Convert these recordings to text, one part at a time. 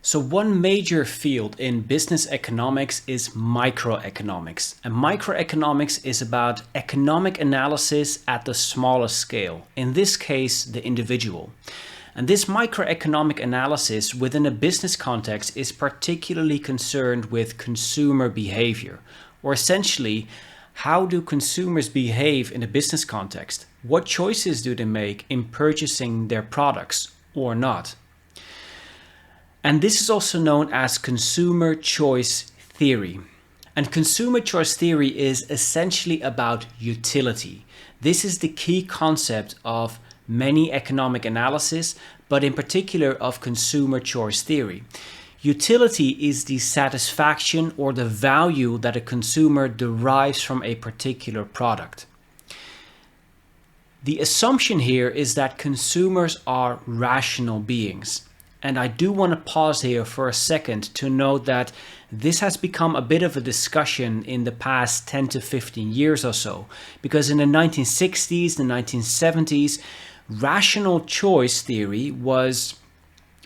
So one major field in business economics is microeconomics. And microeconomics is about economic analysis at the smallest scale, in this case, the individual. And this microeconomic analysis within a business context is particularly concerned with consumer behavior, or essentially, how do consumers behave in a business context? What choices do they make in purchasing their products or not? And this is also known as consumer choice theory. And consumer choice theory is essentially about utility. This is the key concept of many economic analysis, but in particular of consumer choice theory. Utility is the satisfaction or the value that a consumer derives from a particular product. The assumption here is that consumers are rational beings. And I do want to pause here for a second to note that this has become a bit of a discussion in the past 10 to 15 years or so, because in the 1960s, the 1970s, rational choice theory was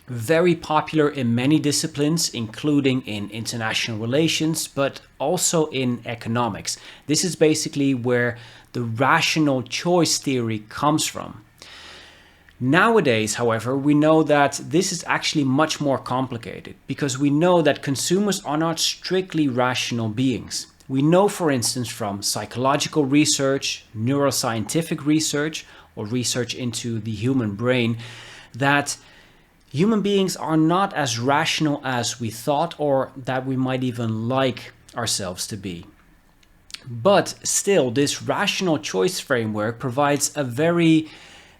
very popular in many disciplines, including in international relations, but also in economics. This is basically where the rational choice theory comes from. Nowadays, however, we know that this is actually much more complicated because we know that consumers are not strictly rational beings. We know, for instance, from psychological research, neuroscientific research, or research into the human brain, that human beings are not as rational as we thought or that we might even like ourselves to be. But still, this rational choice framework provides a very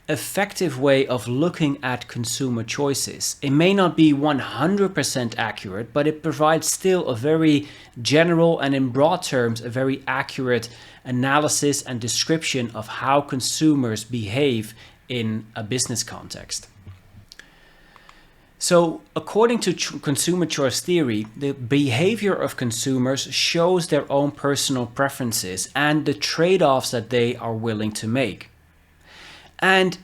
effective way of looking at consumer choices. It may not be 100% accurate, but it provides still a very general and in broad terms, a very accurate analysis and description of how consumers behave in a business context. So, according to consumer choice theory, the behavior of consumers shows their own personal preferences and the trade-offs that they are willing to make. And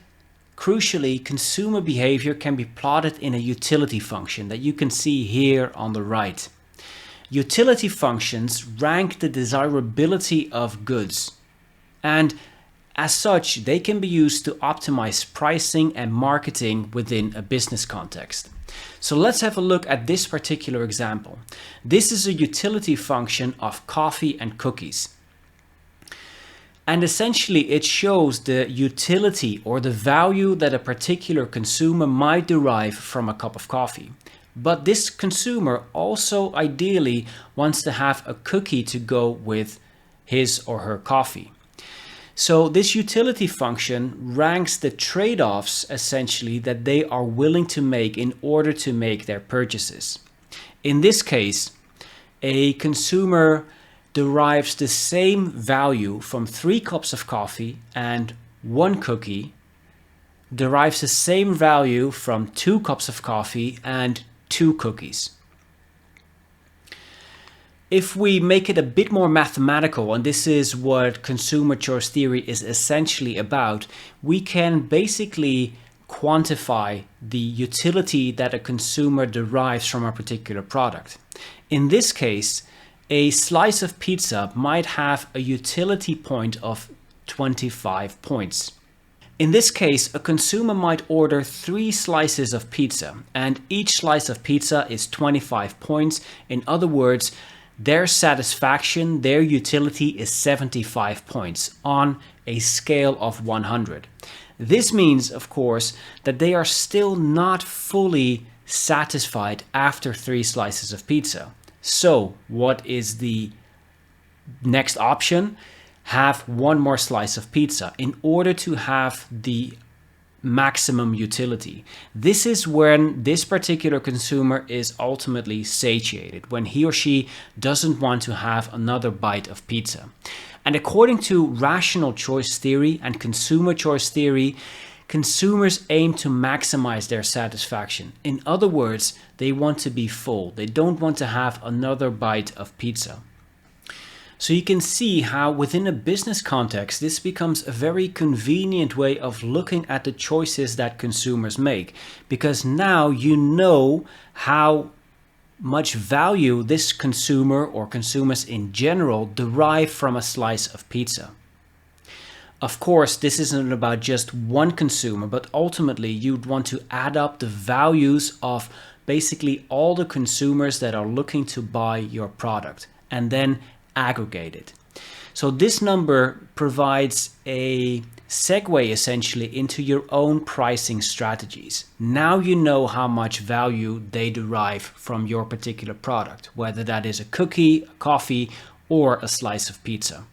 crucially, consumer behavior can be plotted in a utility function that you can see here on the right. Utility functions rank the desirability of goods, and as such, they can be used to optimize pricing and marketing within a business context. So let's have a look at this particular example. This is a utility function of coffee and cookies. And essentially it shows the utility or the value that a particular consumer might derive from a cup of coffee. But this consumer also ideally wants to have a cookie to go with his or her coffee. So this utility function ranks the trade-offs essentially that they are willing to make in order to make their purchases. In this case, a consumer derives the same value from 3 cups of coffee and 1 cookie, derives the same value from 2 cups of coffee and 2 cookies. If we make it a bit more mathematical, and this is what consumer choice theory is essentially about, we can basically quantify the utility that a consumer derives from a particular product. In this case, a slice of pizza might have a utility point of 25 points. In this case, a consumer might order 3 slices of pizza, and each slice of pizza is 25 points. In other words, their satisfaction, their utility is 75 points on a scale of 100. This means, of course, that they are still not fully satisfied after 3 slices of pizza. So, what is the next option? Have 1 more slice of pizza in order to have the maximum utility. This is when this particular consumer is ultimately satiated, when he or she doesn't want to have another bite of pizza. And according to rational choice theory and consumer choice theory, consumers aim to maximize their satisfaction. In other words, they want to be full. They don't want to have another bite of pizza. So you can see how within a business context, this becomes a very convenient way of looking at the choices that consumers make, because now you know how much value this consumer or consumers in general derive from a slice of pizza. Of course, this isn't about just one consumer, but ultimately you'd want to add up the values of basically all the consumers that are looking to buy your product and then aggregate it. So this number provides a segue essentially into your own pricing strategies. Now you know how much value they derive from your particular product, whether that is a cookie, a coffee, or a slice of pizza.